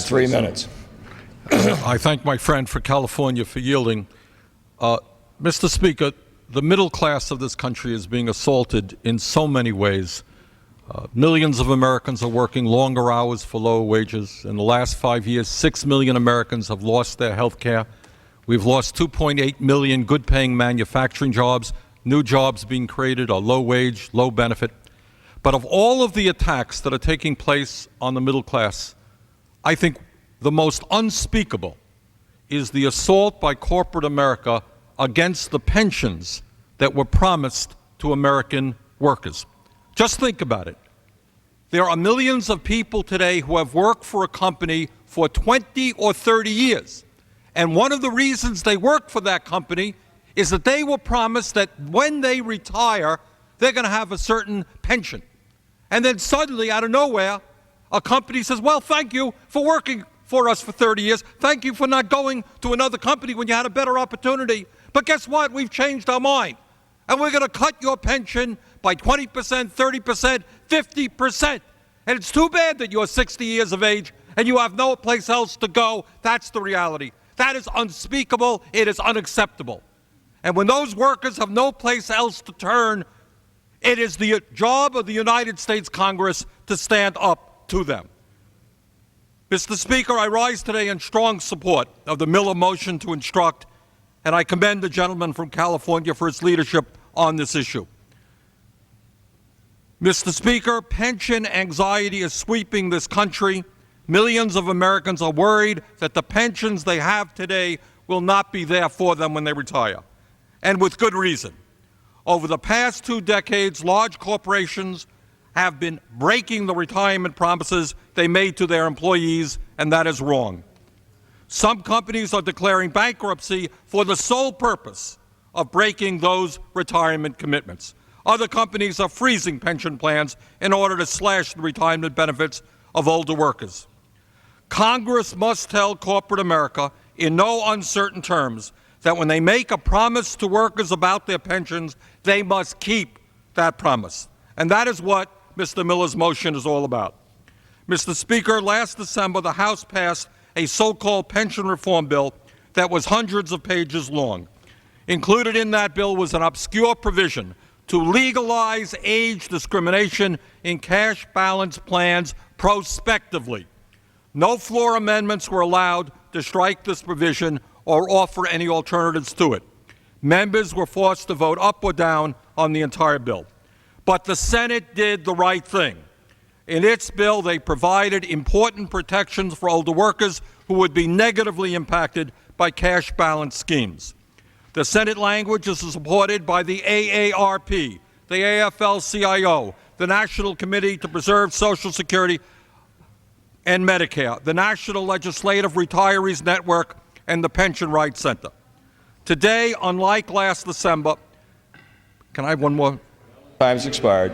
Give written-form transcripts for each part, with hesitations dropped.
3 minutes. I thank my friend for California for yielding. Mr. Speaker, the middle class of this country is being assaulted in so many ways. Millions of Americans are working longer hours for lower wages. In the last 5 years, 6 million Americans have lost their health care. We've lost 2.8 million good-paying manufacturing jobs. New jobs being created are low wage, low benefit. But of all of the attacks that are taking place on the middle class, I think the most unspeakable is the assault by corporate America against the pensions that were promised to American workers. Just think about it. There are millions of people today who have worked for a company for 20 or 30 years. And one of the reasons they work for that company is that they were promised that when they retire, they're going to have a certain pension. And then suddenly, out of nowhere, a company says, well, thank you for working for us for 30 years. Thank you for not going to another company when you had a better opportunity. But guess what? We've changed our mind. And we're going to cut your pension by 20%, 30%, 50%. And it's too bad that you're 60 years of age and you have no place else to go. That's the reality. That is unspeakable. It is unacceptable. And when those workers have no place else to turn, it is the job of the United States Congress to stand up to them. Mr. Speaker, I rise today in strong support of the Miller motion to instruct, and I commend the gentleman from California for his leadership on this issue. Mr. Speaker, pension anxiety is sweeping this country. Millions of Americans are worried that the pensions they have today will not be there for them when they retire, and with good reason. Over the past 2 decades, large corporations have been breaking the retirement promises they made to their employees, and that is wrong. Some companies are declaring bankruptcy for the sole purpose of breaking those retirement commitments. Other companies are freezing pension plans in order to slash the retirement benefits of older workers. Congress must tell corporate America in no uncertain terms that when they make a promise to workers about their pensions, they must keep that promise. And that is what Mr. Miller's motion is all about. Mr. Speaker, last December, the House passed a so-called pension reform bill that was hundreds of pages long. Included in that bill was an obscure provision to legalize age discrimination in cash balance plans prospectively. No floor amendments were allowed to strike this provision or offer any alternatives to it. Members were forced to vote up or down on the entire bill. But the Senate did the right thing. In its bill, they provided important protections for older workers who would be negatively impacted by cash balance schemes. The Senate language is supported by the AARP, the AFL-CIO, the National Committee to Preserve Social Security and Medicare, the National Legislative Retirees Network, and the Pension Rights Center. Today, unlike last December, can I have one more? Time's expired.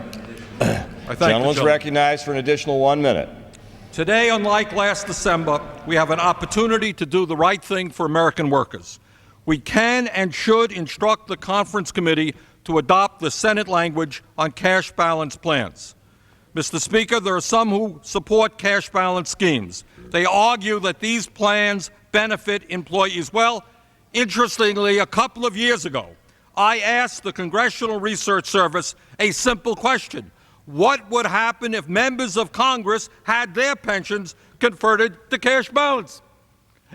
The gentleman's recognized for an additional 1 minute. Today, unlike last December, we have an opportunity to do the right thing for American workers. We can and should instruct the conference committee to adopt the Senate language on cash balance plans. Mr. Speaker, there are some who support cash balance schemes. They argue that these plans benefit employees. Well, interestingly, a couple of years ago, I asked the Congressional Research Service a simple question. What would happen if members of Congress had their pensions converted to cash balance?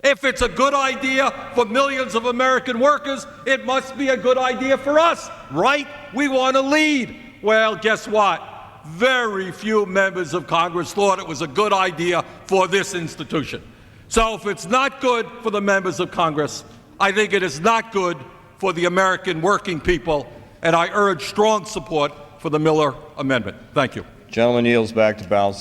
If it's a good idea for millions of American workers, it must be a good idea for us, right? We want to lead. Well, guess what? Very few members of Congress thought it was a good idea for this institution. So if it's not good for the members of Congress, I think it is not good for the American working people, and I urge strong support for the Miller amendment. Thank you. Gentleman yields back to balance.